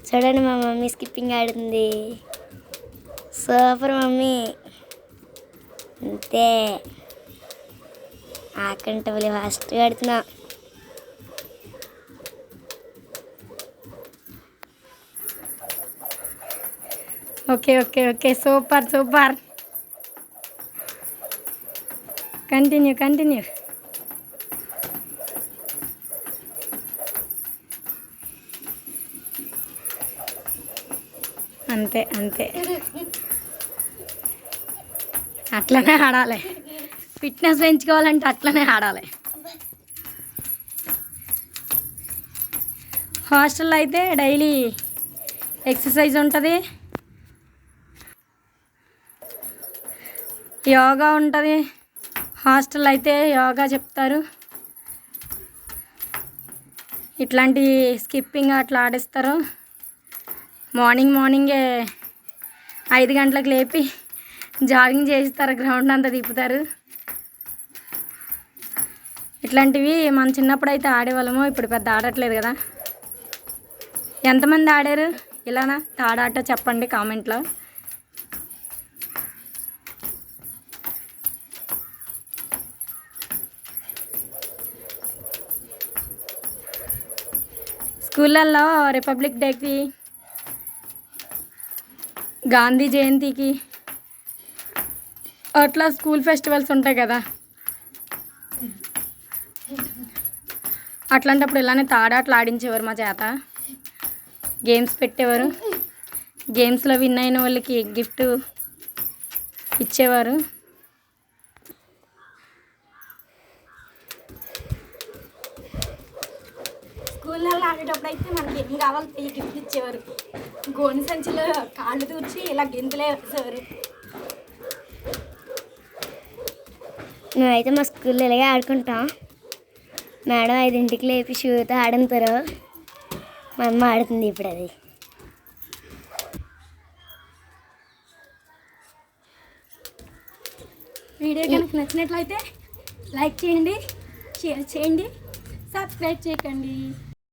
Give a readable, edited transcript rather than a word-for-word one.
చూడండి మా mummy skipping ఆడుతుంది. Super mummy. అంతే ఆకంటే ఫాస్ట్గా ఆడుతున్నా. Okay okay okay super super. Continue continue. అంతే అంతే, అట్లనే ఆడాలి. ఫిట్నెస్ పెంచుకోవాలంటే అట్లనే ఆడాలి. హాస్టల్లో అయితే డైలీ ఎక్సర్సైజ్ ఉంటుంది, యోగా ఉంటుంది. హాస్టల్ అయితే యోగా చెప్తారు, ఇట్లాంటి స్కిప్పింగ్ అట్లా ఆడిస్తారు. మార్నింగే 5 గంటలకు లేపి జాగింగ్ చేస్తారు, గ్రౌండ్ అంతా తిప్పుతారు. ఇట్లాంటివి మన చిన్నప్పుడు అయితే ఆడేవాళ్ళము, ఇప్పుడు పెద్ద ఆడట్లేదు కదా. ఎంతమంది ఆడారు ఇలానా తాడాట చెప్పండి కామెంట్లో. స్కూళ్ళల్లో రిపబ్లిక్ డేకి, గాంధీ జయంతికి అట్లా స్కూల్ ఫెస్టివల్స్ ఉంటాయి కదా, అట్లాంటప్పుడు ఇలానే తాడాట్లు ఆడించేవారు మా చేత. గేమ్స్ పెట్టేవారు, గేమ్స్లో విన్ అయిన వాళ్ళకి గిఫ్ట్ ఇచ్చేవారు. స్కూళ్ళల్లో ఆడేటప్పుడు అయితే మనకి ఏం కావాలి గిఫ్ట్ ఇచ్చేవారు. గోని సంచిలో కాళ్ళు తూర్చి ఇలా గెంతులే వేసేవారు. మేమైతే మా స్కూల్లో ఇలాగే ఆడుకుంటాం. మేడం 5ంటికి లేపి షూతో ఆడంతారు. మా అమ్మ ఆడుతుంది ఇప్పుడు అది. వీడియో కనుక నచ్చినట్లయితే లైక్ చేయండి, షేర్ చేయండి, సబ్స్క్రైబ్ చేయకండి.